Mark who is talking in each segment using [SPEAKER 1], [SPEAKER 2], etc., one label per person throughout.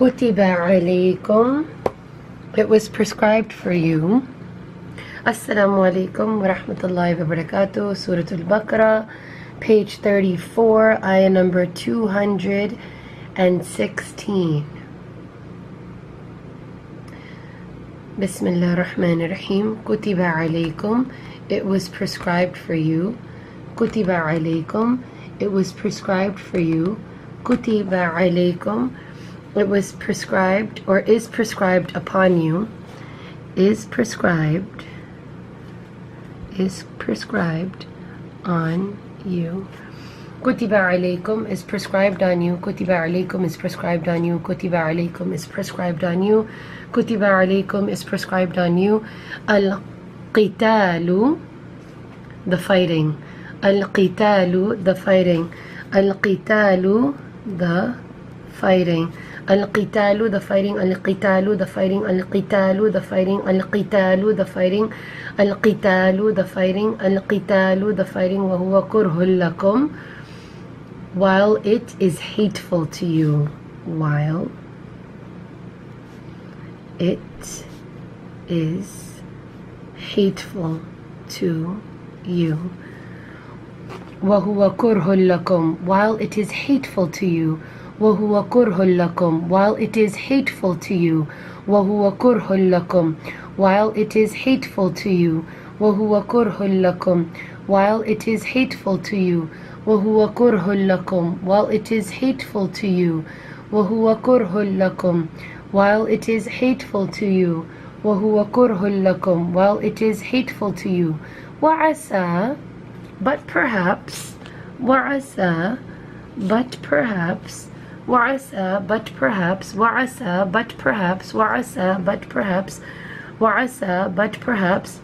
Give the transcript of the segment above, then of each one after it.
[SPEAKER 1] Kutiba alaykum. It was prescribed for you. Assalamu alaikum wa rahmatullahi wa barakatuh. Surah Al-Baqarah, page 34, ayah number 216. Bismillah ar-Rahman ar-Rahim. Kutiba alaykum. It was prescribed for you. Kutiba alaykum. It was prescribed for you. Kutiba alaykum. It was prescribed or is prescribed upon you. Is prescribed on you. Kutiba alaykum is prescribed on you. Kutiba alaykum is prescribed on you. Kutiba alaykum is prescribed on you. Kutiba alaykum is prescribed on you. Al-qitalu, the fighting. Al-qitalu, the fighting. Al-qitalu, the fighting. Al-qitalu, the fighting. Al-qitalu, the fighting. Al-qitalu, the fighting. Al-qitalu, the fighting. Al-qitalu, the fighting. Al-qitalu, the fighting. Wa huwa kurhul lakum, while it is hateful to you. While it is hateful to you. وَهُوَ كُرْهٌ لَكُمْ, while it is hateful to you. وَهُوَ كُرْهٌ لَكُمْ, while it is hateful to you. وَهُوَ كُرْهٌ لَكُمْ, while it is hateful to you. وَهُوَ كُرْهٌ لَكُمْ, while it is hateful to you. وَهُوَ كُرْهٌ لَكُمْ, while it is hateful to you. وَهُوَ كُرْهٌ لَكُمْ, while it is hateful to you. وَهُوَ كُرْهٌ لَكُمْ, while it is hateful to you. وَعَسَى, but perhaps. وَعَسَى, but perhaps. وَعَسَى, but perhaps. وَعَسَى, but perhaps. وَعَسَى, but perhaps. وَعَسَى, but perhaps.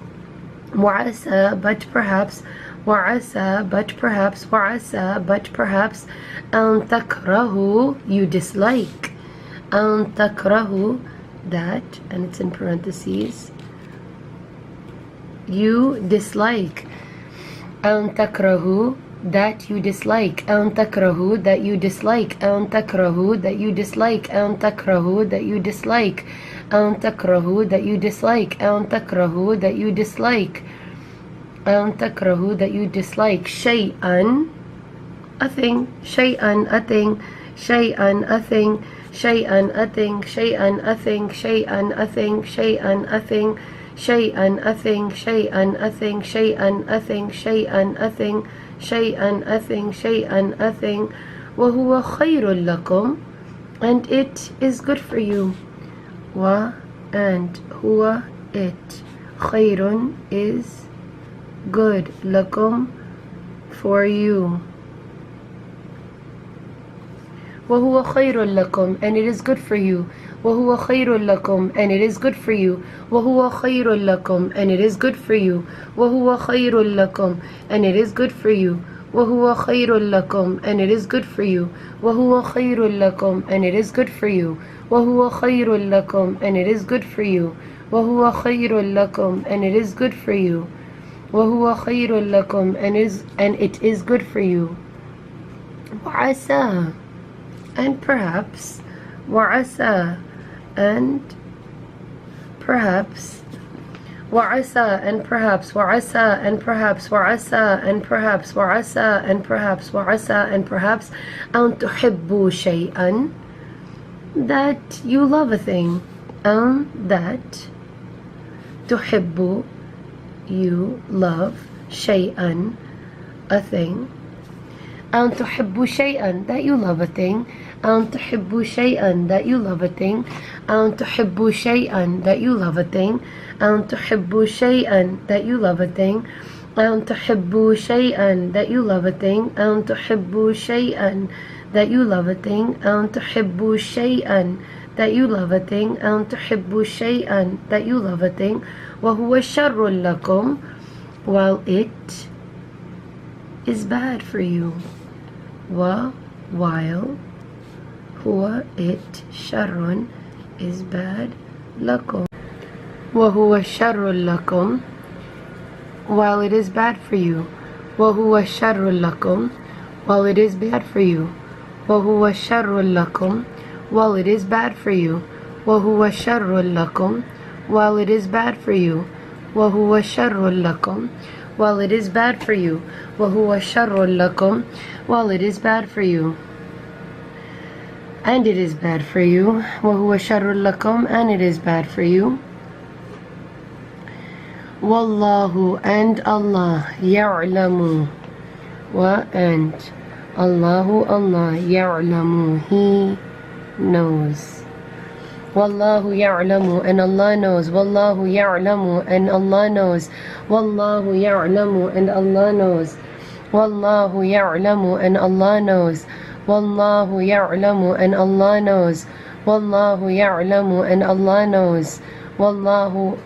[SPEAKER 1] وَعَسَى, but perhaps. وَعَسَى, but perhaps. وَعَسَى, but perhaps. أَن تَكْرَهُ, you dislike. أَن تَكْرَهُ, that, and it's in parentheses, you dislike. أَن تَكْرَهُ, that you dislike. أَن تَكْرَهُ, that you dislike. أَن تَكْرَهُ, that you dislike. أَن تَكْرَهُ, that you dislike. أَن تَكْرَهُ, that you dislike. أَن تَكْرَهُ, that you dislike. أَن تَكْرَهُ, that you dislike. شَيْئًا, a thing. شَيْئًا, a thing. شَيْئًا, a thing. شَيْئًا, a thing. شَيْئًا, a thing. شَيْئًا, a thing. شَيْئًا, a thing. شَيْئًا, a thing. شَيْئًا, a thing. شَيْئًا, a thing. شَيْئًا, a thing. شَيْئًا, a thing. شَيْئًا, a thing. وَهُوَ خَيْرٌ لَكُمْ, and it is good for you. Wa, and huwa, it. خَيْرٌ is good. لَكُمْ, for you. وَهُوَ خَيْرٌ لَكُمْ, and it is good for you. وَهُوَ خَيْرٌ لَكُمْ, and it is good for you. وَهُوَ خَيْرٌ لَكُمْ, and it is good for you. وَهُوَ خَيْرٌ لَكُمْ, and it is good for you. وَهُوَ خَيْرٌ لَكُمْ, and it is good for you. وَهُوَ خَيْرٌ لَكُمْ, and it is good for you. وَهُوَ خَيْرٌ لَكُمْ, and it is good for you. وَهُوَ خَيْرٌ لَكُمْ, and it is good for you. وَهُوَ خَيْرٌ لَكُمْ, and it is good for you. وَعَسَى, and perhaps. وَعَسَى, and perhaps. وَعَسَى, and perhaps. وَعَسَى, and perhaps. وَعَسَى, and perhaps. وَعَسَى, and perhaps. وَعَسَى, and perhaps. أَن تُحِبُّوا شَيْئًا, that you love a thing. That تُحِبُّوا, you love. شَيْئًا, a thing. أَن تُحِبُّوا شَيْئًا, that you love a thing. أَن تُحِبُّوا شَيْئًا, that you love a thing. أَن تُحِبُّوا شَيْئًا, that you love a thing. أَن تُحِبُّوا شَيْئًا, that you love a thing. أَن تُحِبُّوا شَيْئًا, that you love a thing. أَن تُحِبُّوا شَيْئًا, that you love a thing. أَن تُحِبُّوا شَيْئًا, that you love a thing. أَن تُحِبُّوا شَيْئًا, that you love a thing. وَهُوَ شَرٌّ لَكُمْ, while it is bad for you. While huwa, it, sharrun, is bad. Lakum, وَهُوَ شَرٌّ لَكُمْ, while it is bad for you. وَهُوَ شَرٌّ لَكُمْ, while it is bad for you. وَهُوَ شَرٌّ لَكُمْ, while it is bad for you. وَهُوَ شَرٌّ لَكُمْ, while it is bad for you. وَهُوَ شَرٌّ لَكُمْ, while it is bad for you. وَهُوَ شَرٌّ لَكُمْ, while it is bad for you. And it is bad for you. وَهُوَ شَرٌّ لَكُمْ, and it is bad for you. Wallahu, and Allah, ya'lamu, and Allahu, Allah, ya'lamu, He knows. Wallahu ya'lamu, and Allah knows. Wallahu ya'lamu, and Allah knows. Wallahu ya'lamu, and Allah knows. Wallahu ya'lamu, and Allah knows. Wallahu ya'lamu, and Allah knows. Wallahu ya'lamu, and Allah knows. Wallahu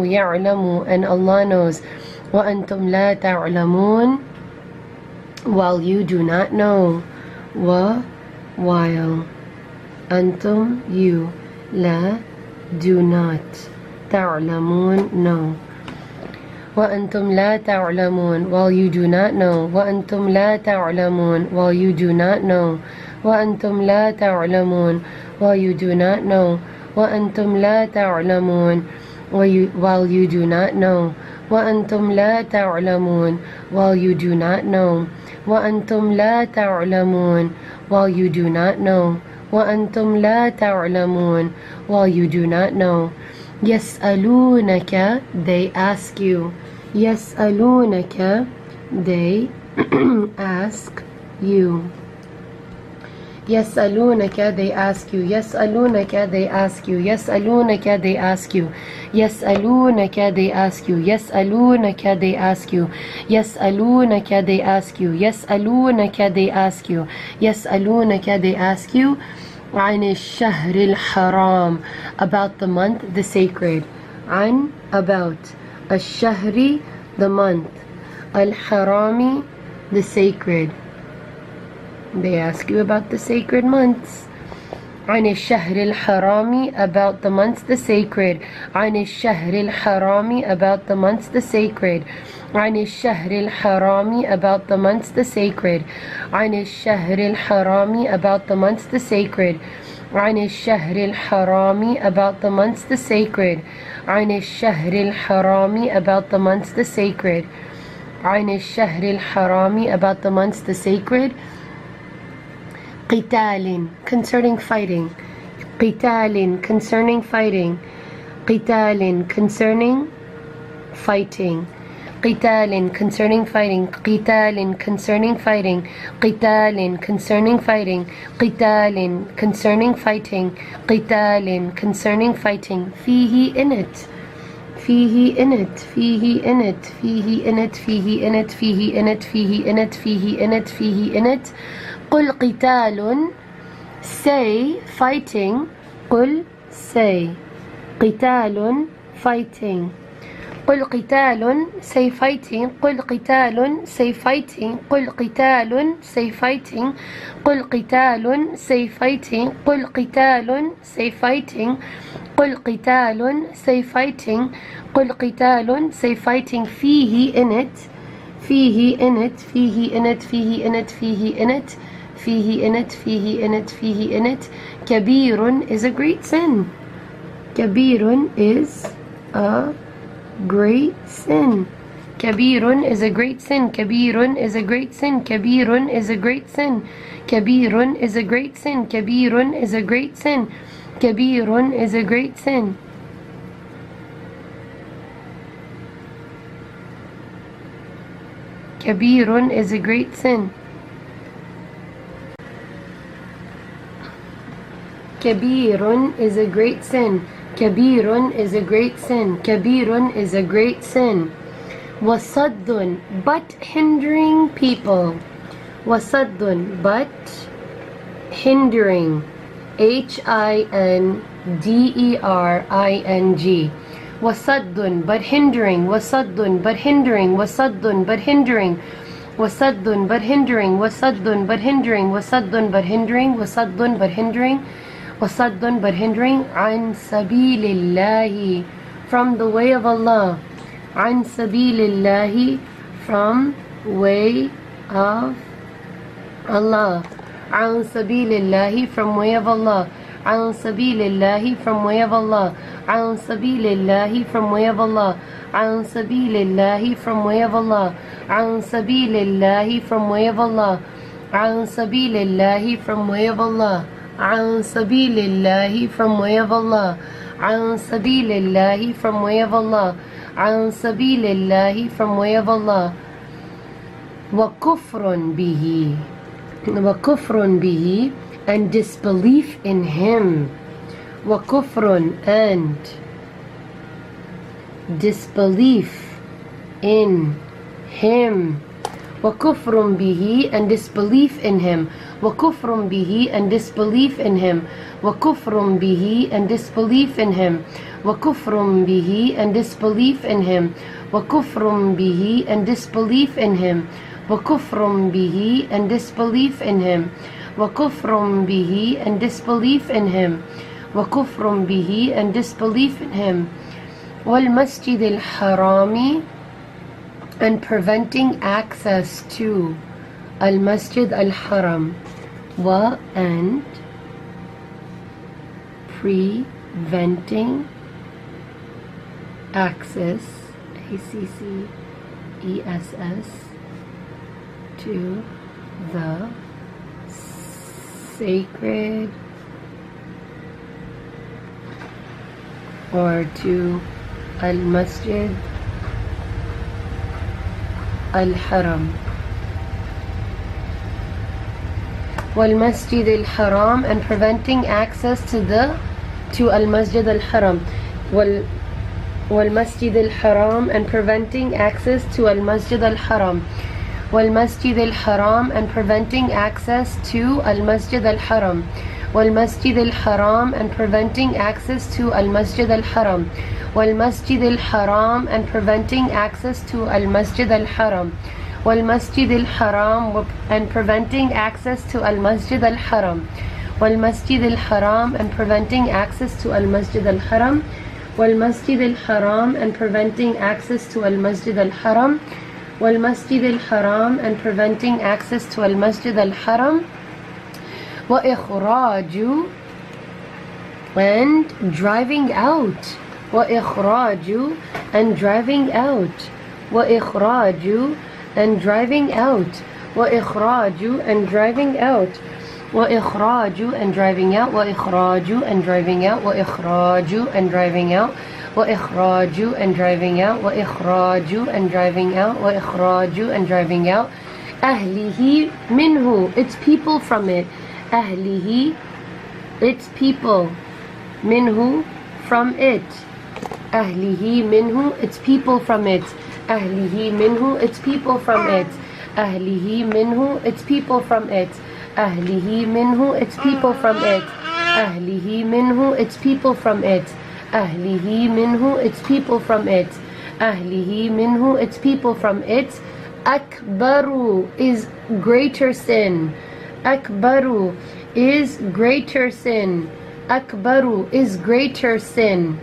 [SPEAKER 1] ya'lamu, and Allah knows. Wa antum la ta'lamun, while you do not know. While antum, you, la, do not, ta'lamun, know. Wa antum la ta'lamun, while you do not know. Wa antum la ta'lamun, while you do not know. Wa antum la ta'lamun, while you do not know. Wa antum la ta'lamun, while you do not know. Wa antum la ta'lamun, while you do not know. Wa antum la ta'lamun, while you do not know. Wa antum la ta'lamun, while you do not know. Yas'alunaka, they ask you. Yas'alunaka, they ask you. Yas'alunaka, they ask you. Yas'alunaka, they ask you. Yas'alunaka, they ask you. Yas'alunaka, they ask you. Yas'alunaka, they ask you. Yas'alunaka, they ask you. Yas'alunaka, they ask you. Yas'alunaka, they ask you. عن الشهر الحرام, about the month, the sacred. عن, about. الشهر, the month. الحرام, the sacred. They ask you about the sacred months. عن الشهر الحرام, about the months, the sacred. عن الشهر الحرام, about the months, the sacred. عن الشهر الحرام, about the months, the sacred. عن الشهر الحرام, about the months, the sacred. عن الشهر الحرام, about the months, the sacred. عن الشهر الحرام, about the months, the sacred. عن الشهر الحرام, about the months, the sacred. قتال, concerning fighting. قتال, concerning fighting. قتال, concerning fighting. قتال, concerning fighting. قتال, concerning fighting. قتال, concerning fighting. قتال, concerning fighting. قتال, concerning fighting. فيه, in it. فيه, in it. فيه, in it. فيه, in it. فيه, in it. فيه, in it. فيه, in it. فيه, in it. فيه, in it. قل قتال, say fighting. قل, say. قتال, fighting. قل قتال, say fighting. قل قتال, say fighting. قل قتال, say fighting. قل قتال, say fighting. قل قتال, say fighting. قل قتال, say fighting. قل قتال, say fighting. فيه, in it. فيه, in it. فيه, in it. فيه, in it. فيه, in it. فيه, in it. فيه, in it. فيه, in it. كبير is a great sin. كبير is a great sin. كبير is a great sin. كبير is a great sin. كبير is a great sin. كبير is a great sin. كبير is a great sin. كبير is a great sin. كبير is a great sin. كبير is a great sin. كبير is a great sin. كبير is a great sin. وصد, but hindering people. وصد, but hindering. HINDERING. وصد, but hindering. وصد, but hindering. وصد, but hindering. وصد, but hindering. وصد, but hindering. وصد, but hindering. وصد, but hindering. وصد, but hindering. عن سبيل الله, from the way of Allah. عن سبيل الله, from way of Allah. عن سبيل الله from way of Allah عن سبيل الله from way of Allah عن سبيل الله from way of Allah عن سبيل الله from way of Allah عن سبيل الله from way of Allah عن سبيل الله from way of Allah عن سبيل الله from way of Allah عن سبيل الله from way of Allah عن سبيل الله from way of Allah وكفر به وكفر به and disbelief in him وكفر and disbelief in him وكفر به and disbelief in him وكفر به and disbelief in him وكفر به and disbelief in him وكفر به and disbelief in him وكفر به and disbelief in him وكفر به and disbelief in him وكفر به and disbelief in him وكفر به and disbelief in him والمسجد الحرام and preventing access to al-Masjid al-Haram and preventing access ACCESS to the sacred or to al-Masjid al-Haram wal-Masjid al-Haram and preventing access to al-Masjid al-Haram wal-Masjid al-Haram and preventing access to al-Masjid al-Haram wal-Masjid al-Haram and preventing access to al-Masjid al-Haram wal-Masjid al-Haram and preventing access to al-Masjid al-Haram wal-Masjid al-Haram and preventing access to al-Masjid al-Haram wal-Masjid al-Haram and preventing access to al-Masjid al-Haram wal-Masjid al-Haram and preventing access to al-Masjid al-Haram wal-Masjid al-Haram and preventing access to al-Masjid al-Haram wal-Masjid al-Haram and preventing access to al-Masjid al-Haram وإخراج and driving out وإخراج and driving out وإخراج and driving out وإخراج and driving out وإخراج and driving out وإخراج and driving out وإخراج and driving out وإخراج and driving out وإخراج and driving out وإخراج and driving out أهله منه its people from it أهله its people منه from it أهله منه its people from it أهله منه its people from it أهله منه its people from it أهله منه its people from it أهله منه its people from it أهله منه its people from it أهله منه its people from it أكبر is greater sin أكبر is greater sin أكبر is greater sin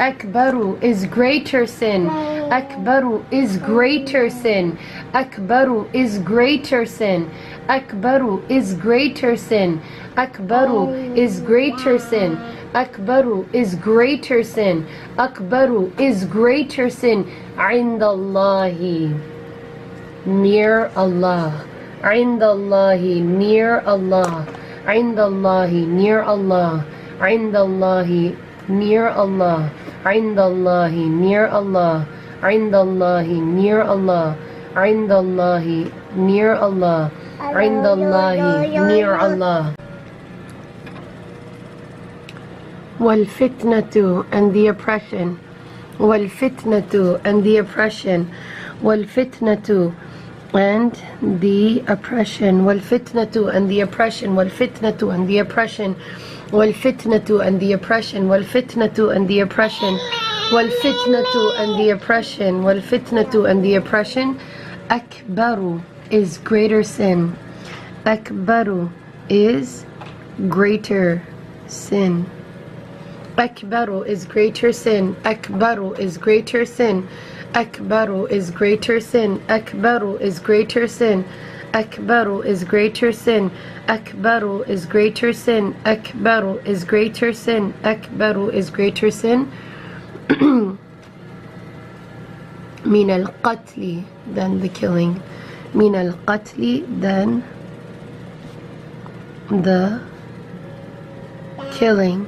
[SPEAKER 1] أكبر is greater sin أكبر is greater sin أكبر is greater sin أكبر is greater sin أكبر is greater sin أكبر is greater sin أكبر is greater sin عند الله near Allah عند الله near Allah عند الله near Allah عند الله near Allah عند الله near Allah عند الله near Allah عند الله near Allah عند الله near Allah والفتنة and the oppression والفتنة and the oppression والفتنة and the oppression والفتنة and the oppression والفتنة and the oppression والفتنة and the oppression والفتنة and the oppression والفتنة and the oppression والفتنة and the oppression أكبر is greater sin أكبر is greater sin أكبر is greater sin أكبر is greater sin أكبر is greater sin أكبر is greater sin Akbaru is greater sin. Akbaru is greater sin. Akbaru is greater sin. Akbaru is greater sin. Min al-qatli, than the killing. Min al-qatli, than the killing.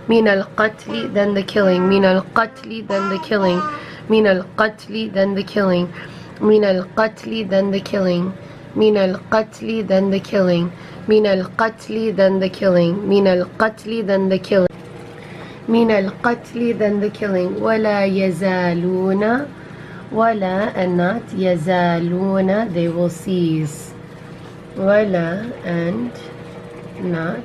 [SPEAKER 1] Min al-qatli, than the killing. Min al-qatli, than the killing. Min al-qatli, than the killing. Min al-qatli, than the killing. Min al-qatli, than the killing. Min al-qatli, than the killing. Min al-qatli, than the killing. Min al-qatli, than the killing. Wala yazaluna. Wala and not yazaluna, they will cease. Wala and not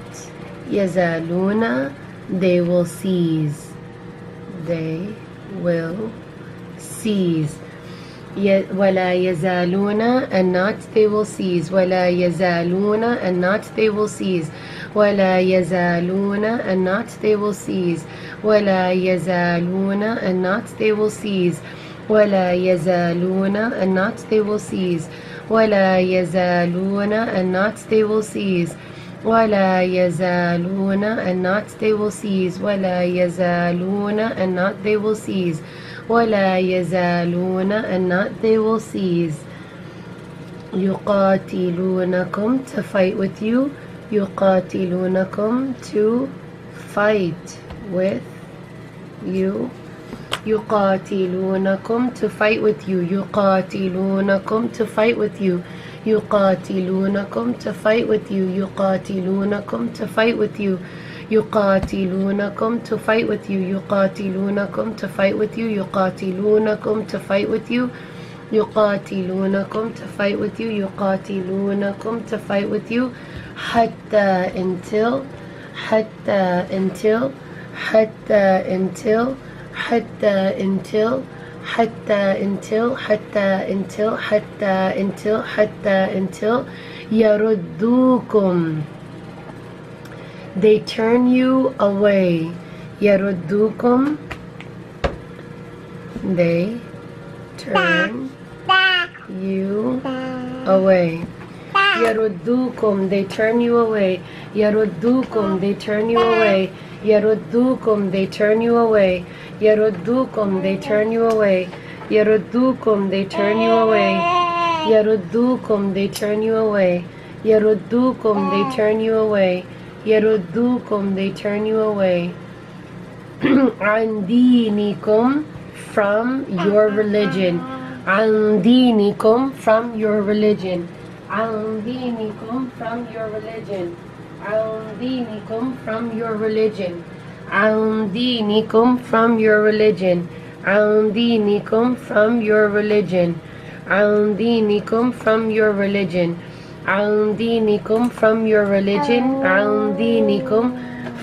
[SPEAKER 1] yazaluna, they will cease. They will cease. Wala yazaluna and not they will cease. Wala yazaluna and not they will cease. Wala yazaluna and not they will cease. Wala yazaluna and not they will cease. Wala yazaluna and not they will cease. Wala yazaluna and not they will cease. Wala yazaluna and not they will cease. Wala yazaluna and not they will cease. Wala yazaluna and not they will cease. Yuqatilunakum, to fight with you. Yuqatilunakum, to fight with you. Yuqatilunakum, to fight with you. Yuqatilunakum, to fight with you. Yuqatilunakum, to fight with you. Yuqatilunakum, to fight with you. Yuqatilunakum, to fight with you. Yuqatilunakum, to fight with you. Yuqatilunakum, to fight with you. Yuqatilunakum, to fight with you. Yuqatilunakum, to fight with you. Hatta, until. Hatta, until. Hatta, until. Hatta, until. Hatta, until. Hatta, until. Hatta, until. Hatta, until. Yaruddukum, they turn you away. Yaruddukum, they turn you away. Yaruddukum, they turn you away. Yaruddukum, they turn you away. Yaruddukum, they turn you away. Yaruddukum, they turn you away. Yaruddukum, they turn you away. Yaruddukum, they turn you away. Yaruddukum, they turn you away. Yaruddukum, they turn you away. An dinikum, from your religion. An dinikum, from your religion. An dinikum, from your religion. An dinikum, from your religion. An dinikum, from your religion. An dinikum, from your religion. An dinikum, from your religion. An dinikum, from your religion. An dinikum,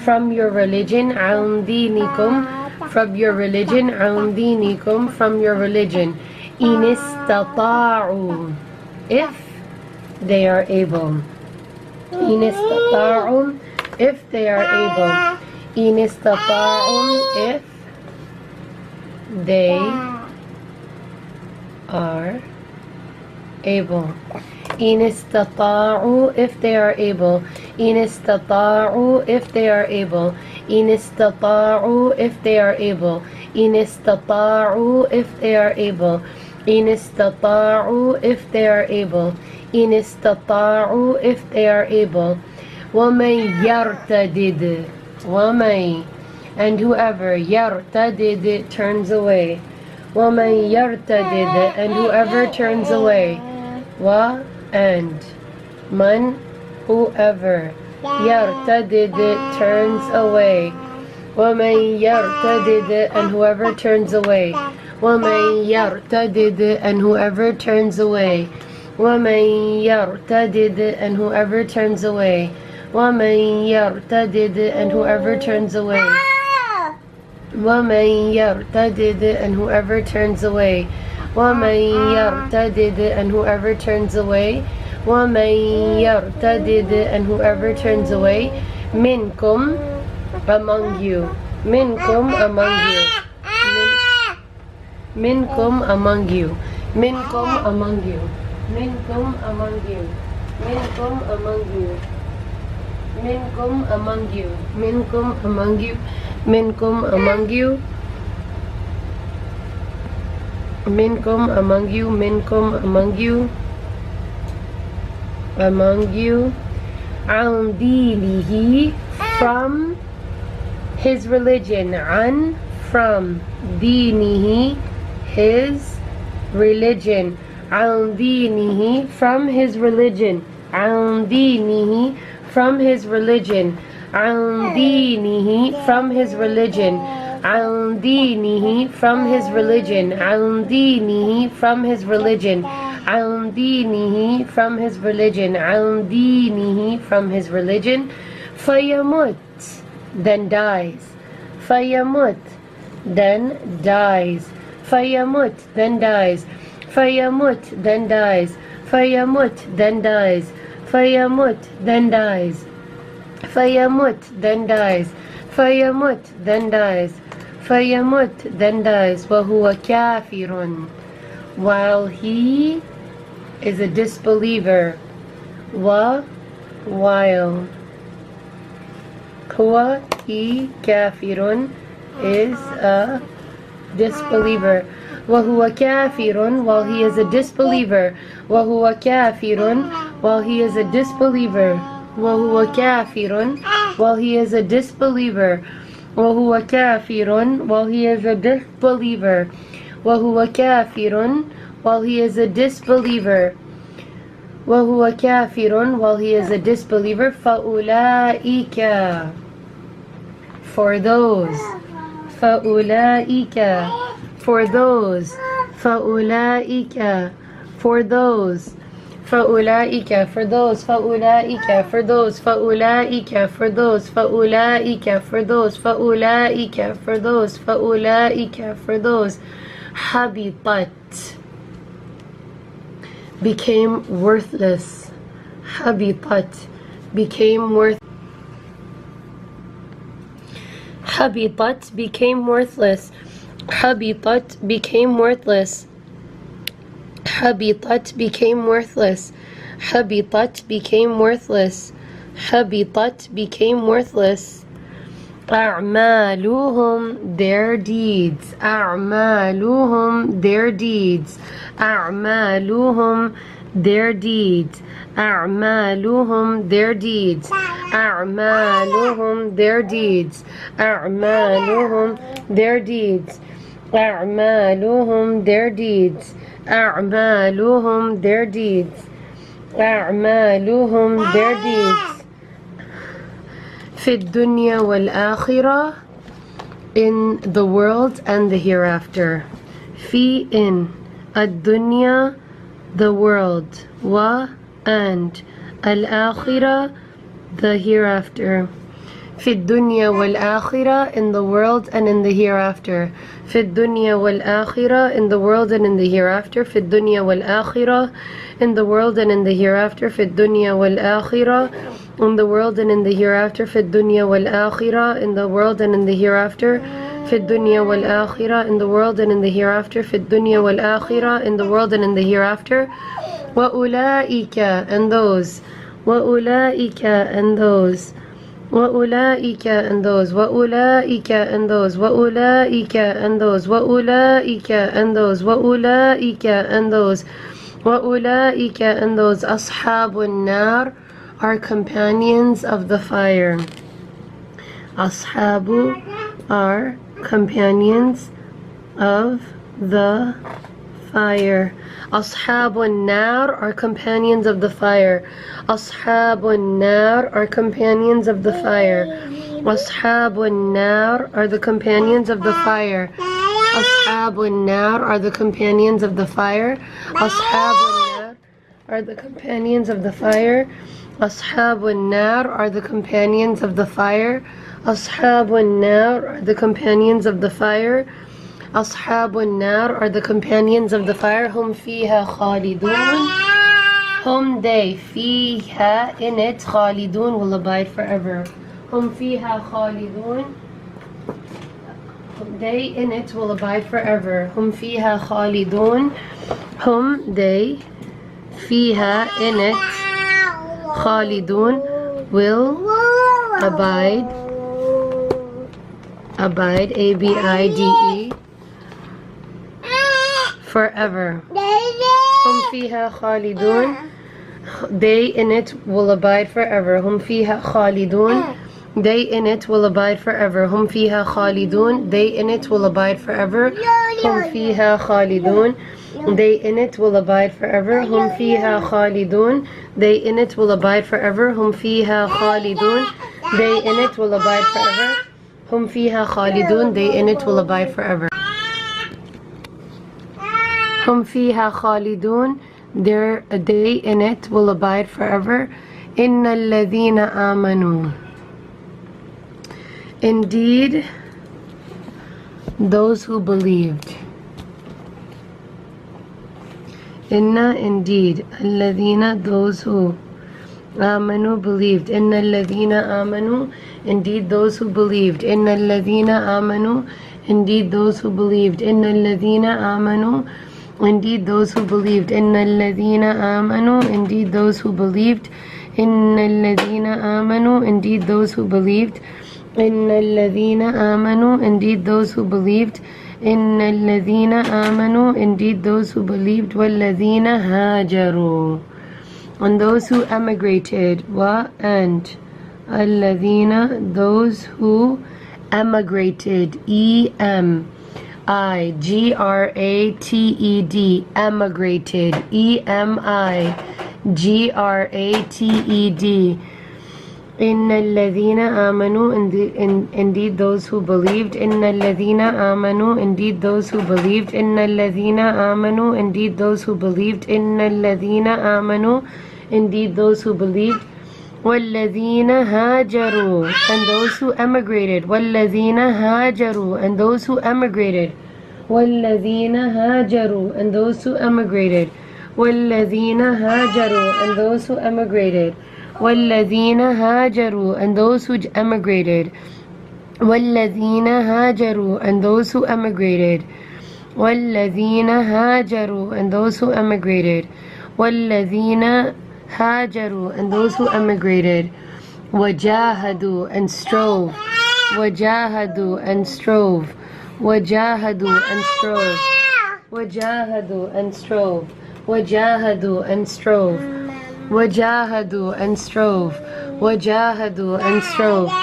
[SPEAKER 1] from your religion. An dinikum, from your religion. An dinikum, from your religion. In istata'u, if they are able. In istata'u, if they are able. In istata'u, if they are able. In istata'u, if they are able. In istata'u, if they are able. In istata'u, if they are able. In istata'u, if they are able. In istata'u, if they are able. In istata'u, if they are able. وَمَنْ يَرْتَدِدْ, وَمَنْ, and whoever, يَرْتَدِدْ, turns away. وَمَنْ يَرْتَدِدْ, and whoever turns away. Wa, and. Man, whoever. يَرْتَدِدْ, turns away. وَمَنْ يَرْتَدِدْ, and whoever turns away. وَمَنْ يَرْتَدِدْ, and whoever turns away. وَمَنْ يَرْتَدِدْ, and whoever turns away. وَمَنْ يَرْتَدِدْ, and whoever turns away. وَمَنْ يَرْتَدِدْ, and whoever turns away. وَمَنْ يَرْتَدِدْ, and whoever turns away. وَمَنْ يَرْتَدِدْ, and whoever turns away. مِنْكُمْ, among you. مِنْكُمْ, among you. Minkum, among you. Minkum, among you. minkum among you, minkum among you, minkum among you, minkum among you, minkum among you, minkum among you, minkum among you, among you, an dinihi, from his religion, an, from, dinihi, his religion, an dinihi, from his religion, an dinihi, from his religion, an dinihi, from his religion, an dinihi, from his religion, an dinihi, from his religion, an dinihi, from his religion, an dinihi, from his religion, fayamut, then dies, fayamut, then dies, fayamut, then dies, fayamut, then dies, fayamut, then dies, fayamut, then dies, fayamut, then dies, fayamut, then dies, fayamut, then dies, wa huwa kafirun, while he is a disbeliever, while huwa, he, kafirun, is a disbeliever, wa huwa kafirun, while he is a disbeliever, wa huwa kafirun, while he is a disbeliever, wa huwa kafirun, while he is a disbeliever, wa huwa kafirun, while he is a disbeliever, wa huwa kafirun, while he is a disbeliever, wa huwa kafirun, while he is a disbeliever, fa'ulaika, for those, fa'ulaika, for those, fa'ulaika, for those, fa'ulaika, for those, fa'ulaika, for those, fa'ulaika, for those, fa'ulaika, for those, fa'ulaika, for those, fa'ulaika, for those, habitat, became worthless, habitat, became worthless, habitat, became worthless, habitat, became worthless, habitat, became worthless, habitat, became worthless, habitat, became worthless, a'maluhum, their deeds, a'maluhum, their deeds, a'maluhum, their deeds, a'maluhum, their deeds, a'maluhum, their deeds, a'maluhum, their deeds, a'maluhum, their deeds, a'maluhum, their deeds, a'maluhum, their deeds, في الدنيا والآخرة, in the world and the hereafter, في, in, الدنيا, the world, wa, and, الآخرة, the hereafter, في الدنيا والآخرة, in the world and in the hereafter, في الدنيا والآخرة, in the world and in the hereafter, في الدنيا والآخرة, in the world and in the hereafter, في الدنيا والآخرة, in the world and in the hereafter, في الدنيا والآخرة, in the world and in the hereafter, في الدنيا والآخرة, in the world and in the hereafter, في الدنيا والآخرة, in the world and in the hereafter, وأولئك, and those, وأولئك, and those, وأولئك, and those, وأولئك, and those, وأولئك, and those, وأولئك, and those, وأولئك, and those, وأولئك, and those, أصحاب النار, are companions of the fire. Ashabu are companions of the fire. Ashabun nar are companions of the fire. Ashabun nar are companions of the fire. Ashabun nar are the companions of the fire. Ashabun nar are the companions of the fire. Ashabun nar are the companions of the fire. Ashabun nar are the companions of the fire. Ashabun nar are the companions of the fire. Ashabun nar are the companions of the fire. Hum fiha khalidun. Hum they fiha, in it, khalidun, will abide forever. Hum fiha khalidun. They in it will abide forever. Hum fiha khalidun. Hum they فيها in it خالدون will abide ABIDE forever. هم فيها خالدون, they in it will abide forever. هم فيها خالدون, they in it will abide forever. هم فيها خالدون, they in it will abide forever. هم فيها خالدون, they in it will abide forever. هم فيها خالدون, they in it will abide forever. هم فيها خالدون, they in it will abide forever. هم فيها خالدون, they in it will abide forever. هم فيها خالدون, they in it will abide forever. إن الذين آمنوا, indeed those who believed. Inna, indeed, الذين, those who, آمنوا, believed. إن الذين آمنوا, indeed those who believed. إن الذين آمنوا, indeed those who believed. إن الذين آمنوا, indeed those who believed. إن الذين آمنوا, indeed those who believed. إن الذين آمنوا, indeed those who believed. إن الذين آمنوا, indeed those who believed. إن الذين آمنوا, indeed those who believed. والذين هاجروا, and those who emigrated. And الذين, those who emigrated. EMIGRATED, emigrated. EMIGRATED. إن الذين آمنوا, indeed those who believed. إن الذين آمنوا, indeed those who believed. إن الذين آمنوا, indeed those who believed. إن الذين آمنوا, indeed those who believed. والذين هاجروا, and those who emigrated. والذين هاجروا, and those who emigrated. والذين هاجروا, and those who emigrated. والذين هاجروا, and those who emigrated. والذين هاجروا, and those who emigrated. والذين هاجروا, and those who emigrated. والذين هاجروا, and those who emigrated. والذين هاجروا, and those who emigrated. وجاهدوا, and strove. وجاهدوا, and strove. وجاهدوا, and strove. وجاهدوا, and strove. وجاهدوا, and strove. وجاهدوا, and strove. وجاهدوا, and strove.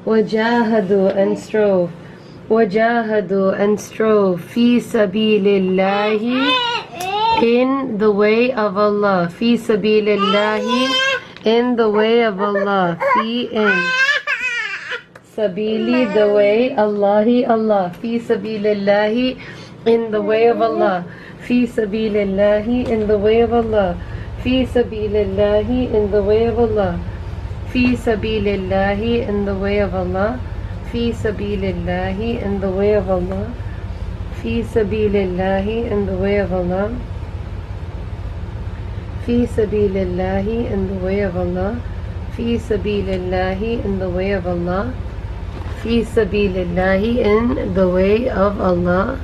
[SPEAKER 1] وجاهدوا, and strove. وجاهدوا, and strove. في سبيل الله, in the way of Allah. في سبيل الله, in the way of Allah. في, in. Sabili, the way. Allahi, Allah. في سبيل الله, in the way of Allah. في سبيل الله, in the way of Allah. في سبيل الله, in the way of Allah. في سبيل الله, in the way of Allah. في سبيل الله, in the way of Allah. في سبيل الله, in the way of Allah. في سبيل الله, in the way of Allah. في سبيل الله, in the way of Allah. في سبيل الله, in the way of Allah.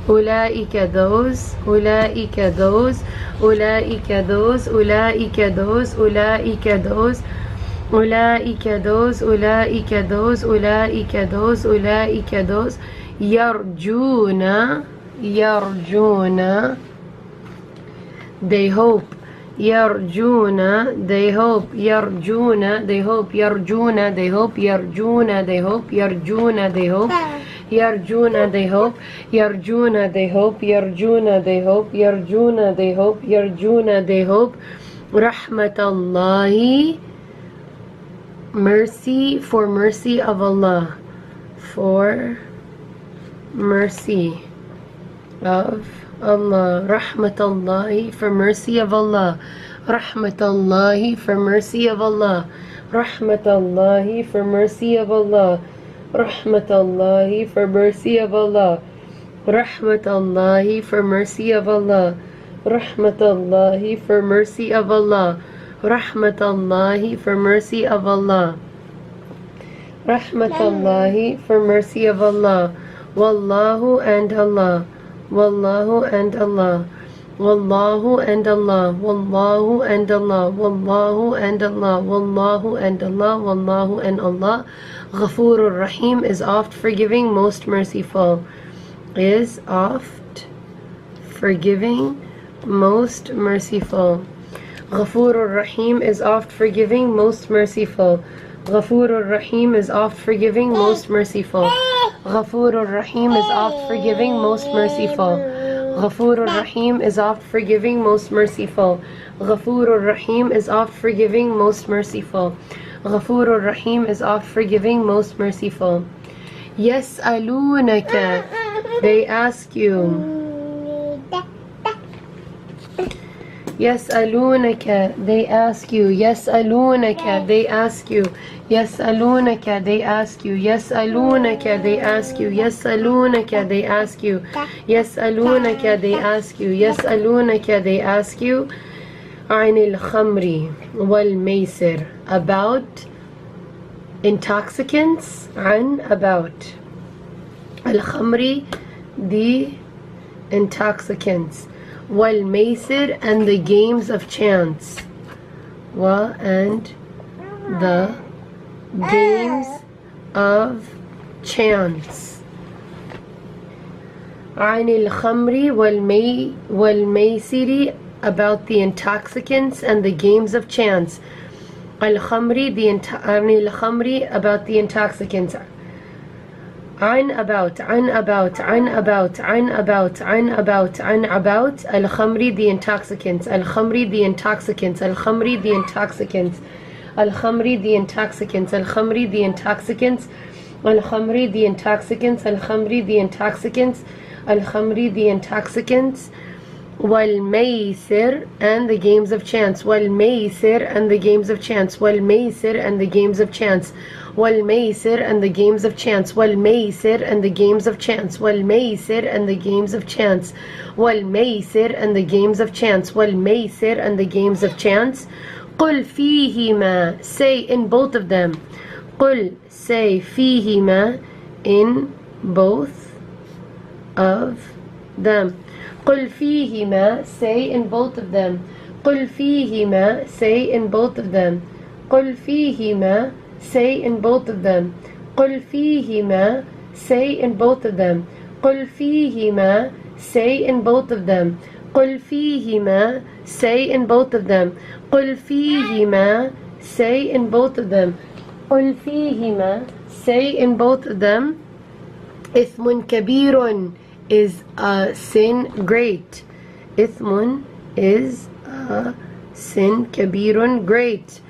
[SPEAKER 1] أولئك those, أولئك those, أولئك those, أولئك those, أولئك those, أولئك those, أولئك those, أولئك those, أولئك those, يرجون, يرجون, they hope. يرجون, they hope. يرجون, they hope. يرجون, they hope. يرجون, they hope. يرجون, they hope. يرجون, they hope. يرجون, they hope. يرجون, they hope. يرجون, they hope. يرجون, they hope. رحمة الله, mercy, for mercy of Allah. For mercy of Allah. Rahmatullahi, for mercy of Allah. Rahmatullahi, for mercy of Allah. Rahmatullahi, for mercy of Allah. Rahmatullahi, for mercy of Allah. Rahmatullahi, for mercy of Allah. Rahmatullahi, for mercy of Allah. Rahmatullahi, for mercy of Allah. Rahmatullahi, for mercy of Allah. Wallahu, and Allah. Wallahu and Allah. Wallahu and Allah. Wallahu and Allah. Wallahu and Allah. Wallahu and Allah. Wallahu and Allah. Ghafurur Rahim is oft forgiving, most merciful. Is oft forgiving, most merciful. Ghafurur Rahim is oft forgiving, most merciful. Ghafurur Rahim is oft forgiving, most merciful. Ghafurur Rahim is oft forgiving, most merciful. Ghafurur Rahim is oft forgiving, most merciful. Ghafurur Rahim is oft forgiving, most merciful. Ghafurur Rahim is oft forgiving, most merciful. Yas'alunaka, they ask you. Yas'alunaka, they ask you. Yas'alunaka, they ask you. Yas'alunaka, they ask you. Yas'alunaka, they ask you. Yas'alunaka, they ask you. Yas'alunaka, they ask you. Yas'alunaka, they ask you. Anil khamri wal maisir, about intoxicants. An, about. Al khamri, the intoxicants. Wal maisir, and the games of chance. Wa, and the games of chance. Anil khamri wal maisiri, about the intoxicants and the games of chance. Al khamri, anil khamri, about the intoxicants. An, about. An, about. An, about. An, about. An, about. An, about. Al khamri, the intoxicants. Al khamri, the intoxicants. Al khamri, the intoxicants. Al khamri, the intoxicants. Al khamri, the intoxicants. Al khamri, the intoxicants. Al khamri, the intoxicants. Al khamri, the intoxicants. Wal maisir, and the games of chance. Wal maisir, and the games of chance. Wal maisir, and the games of chance. Wal maisir, and the games of chance. Wal maisir, and the games of chance. Wal maisir, and the games of chance. Wal maisir, and the games of chance. Wal maisir, and the games of chance. Qul fihima, say in both of them. Qul, say fihima, in both of them. Qul fihima, say in both of them. Qul fihima, say in both of them. Qul fihima, say in both of them. Qul fihima, say in both of them. Qul fihima, say in both of them. Qul fihima, say in both of them. Qul fihima, say in both of them. Qul fihima, say in both of them. Ithmun kabirun is a sin great. Ithmun is a sin kabirun great.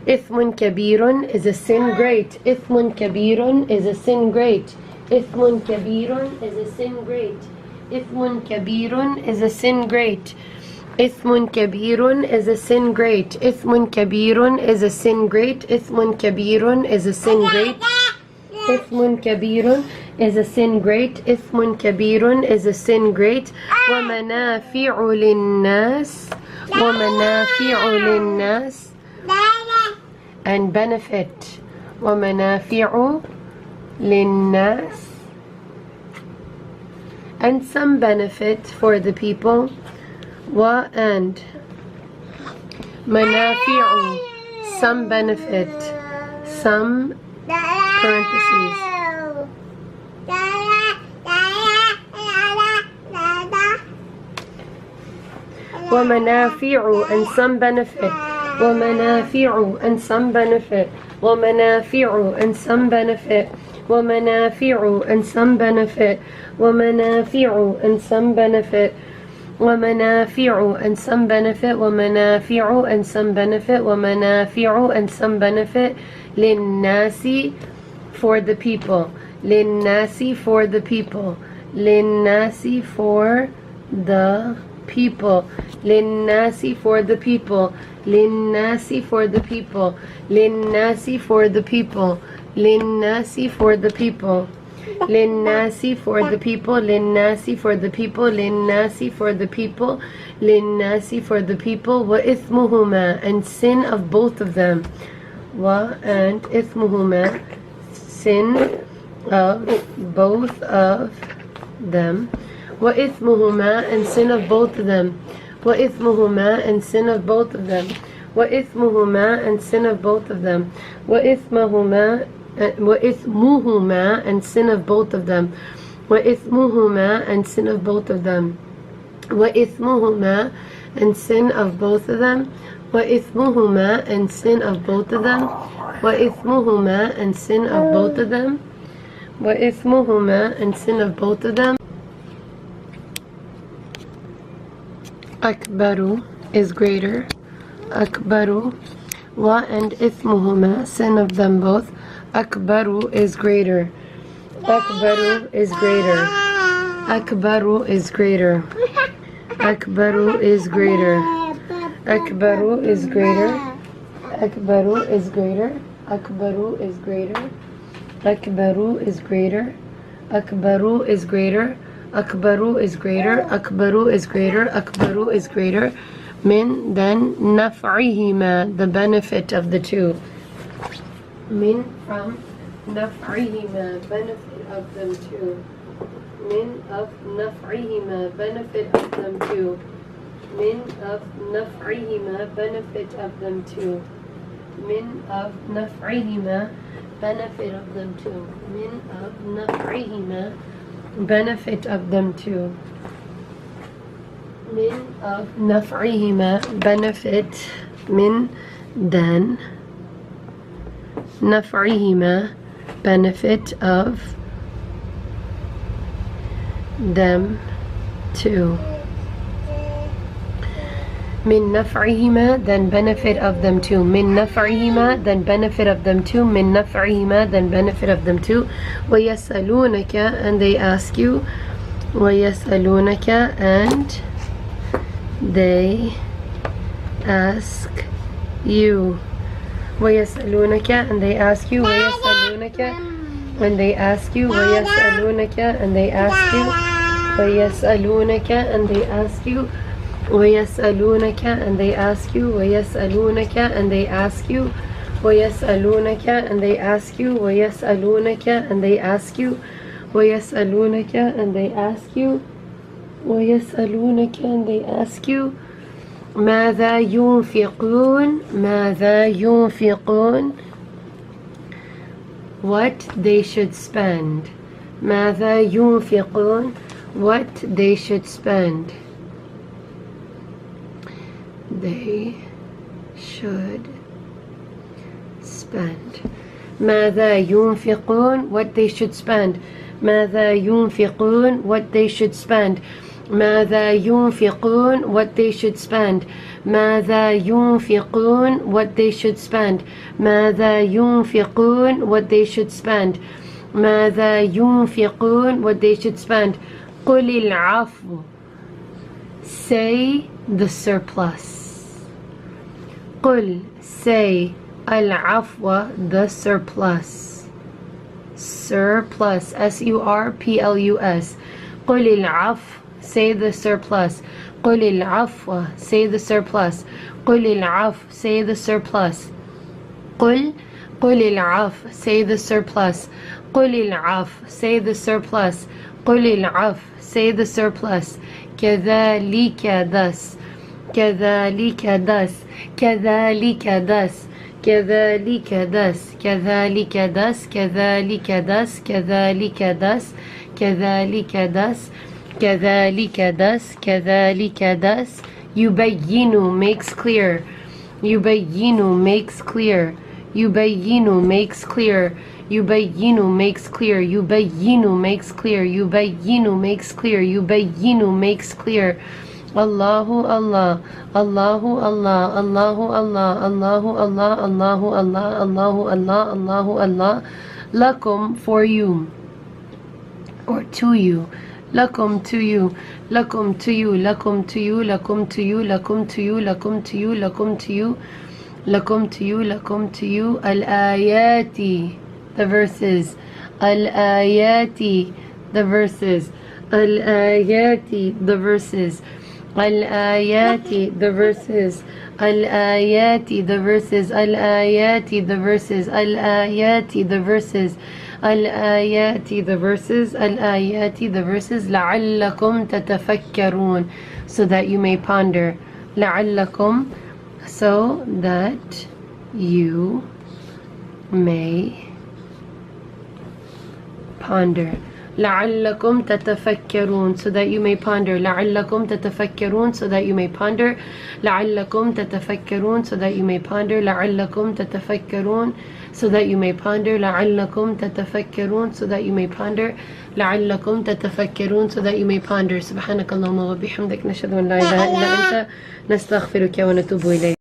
[SPEAKER 1] Ithmun kabirun is a sin great. Ithmun kabirun is a sin great. Ithmun kabirun is a sin great. Ithmun kabirun is a sin great. Ithmun kabirun is a sin great. Ithmun kabirun is a sin great. Ithmun kabirun is a sin great. Ithmun kabirun is a sin great. Ithmun kabirun is a sin great. Wa manafi'u linnas. Wa manafi'u linnas, and benefit. Wa manafi'u linnas, and some benefit for the people. Wa, and manafi'u, some benefit, some parentheses. Wa manafi'u, and some benefit. Wa manafi'u, and some benefit. Wa manafi'u, and some benefit. Wa manafi'u, and some benefit. Wa manafi'u, and some benefit. Wa manafi'u, and some benefit. Wa manafi'u, and some benefit. Wa manafi'u, and some benefit. Linnasi, for the people. Linnasi, for the people. Linnasi, for the people. Linnasi, for the people. Linnasi, for the people. Linnasi, for the people. Linnasi, for the people. Linnasi, for the people. Linnasi, for the people. Linnasi, for the people. Linnasi, for the people. Wa ithmuhuma, and sin of both of them. Wa, and ithmuhuma, sin of both of them. وإثمهما, and sin of both of them. وإثمهما, and sin of both of them. وإثمهما, and sin of both of them. وإثمهما, وإثمهما, and sin of both of them. وإثمهما, and sin of both of them. وإثمهما, and sin of both of them. وإثمهما, and sin of both of them. وإثمهما, and sin of both of them. وإثمهما, and sin of both of them. Akbaru is greater. Akbaru. Wa and Ithmuhuma, sin of them both. Akbaru is greater. Akbaru is greater. Akbaru is greater. Akbaru is greater. Akbaru is greater. Akbaru is greater. Akbaru is greater. Akbaru is greater. Akbaru is greater. Akbaru is greater. Akbaru is greater. Akbaru is greater. Min, then naf'ihima, the benefit of the two. Min, from naf'ihima, benefit of them two. Min of naf'ihima, benefit of them two. Min of naf'ihima, benefit of them two. Min of naf'ihima, benefit of them too. Min of naf'ihima, benefit of them too. Min of naf'ihima, benefit. Min, then naf'ihima, benefit of them too. Min naf'ihima, then benefit of them too. Min naf'ihima, then benefit of them too. Min naf'ihima, then benefit of them too. وَيَسْأَلُونَكَ, and they ask you. وَيَسْأَلُونَكَ, and they ask you. وَيَسْأَلُونَكَ, and they ask you. وَيَسْأَلُونَكَ, and they ask you. وَيَسْأَلُونَكَ, and they ask you. وَيَسْأَلُونَكَ, and they ask you. وَيَسْأَلُونَكَ, and they ask you. وَيَسْأَلُونَكَ, and they ask you. وَيَسْأَلُونَكَ, and they ask you. وَيَسْأَلُونَكَ, and they ask you. وَيَسْأَلُونَكَ, and they ask you. وَيَسْأَلُونَكَ, and they ask you. ماذا ينفقون, ماذا ينفقون, what they should spend. ماذا ينفقون, what they should spend. They should spend. ماذا ينفقون, what they should spend. ماذا ينفقون, what they should spend. ماذا ينفقون, what they should spend. ماذا ينفقون, what they should spend. ماذا ينفقون, what they should spend. ماذا ينفقون, what they should spend. قل العفو, say the surplus. قل, say, العفو, the surplus. Surplus, S-U-R-P-L-U-S. قل العفو, say the surplus. قل العفو, say the surplus. قل العفو, say the surplus. قل العفو, say the surplus. قل العفو, say the surplus. قل العفو, say the surplus. كذلك, thus. كذلك, thus. كذلك, thus. كذلك, thus. كذلك, thus. كذلك, thus. كذلك, thus. كذلك, thus. كذلك, thus. كذلك, thus. يبين, makes clear. يبين, makes clear. يبين, makes clear. يبين, makes clear. يبين, makes clear. يبين, makes clear. يبين, makes clear. Allahu Allah, Allahu Allah, Allahu Allah, Allahu Allah, Allahu Allah, Allahu Allah, Allahu Allah. Lakum, for you, or to you. Lakum, to you. Lakum, to you. Lakum, to you. Lakum, to you. Lakum, to you. Lakum, to you. Lakum, to you. Lakum, to you. Lakum, to you. Al-ayati, the verses. Al-ayati, the verses. Al-ayati, the verses. Al-ayati, the verses. Al-ayati, the verses. Al-ayati, the verses. Al-ayati, the verses. الآيات, the verses, الآيات, the verses, لعلكم تتفكرون, so that you may ponder. لعلكم, so that you may ponder. لعلكم تتفكرون, so that you may ponder. لعلكم تتفكرون, so that you may ponder. لعلكم تتفكرون, so that you may ponder. لعلكم تتفكرون, so that you may ponder. لعلكم تتفكرون, so that you may ponder. لعلكم تتفكرون, so that you may ponder. سبحانك اللهم وبحمدك نشهد أن لا إله إلا أنت نستغفرك ونتوب إليك.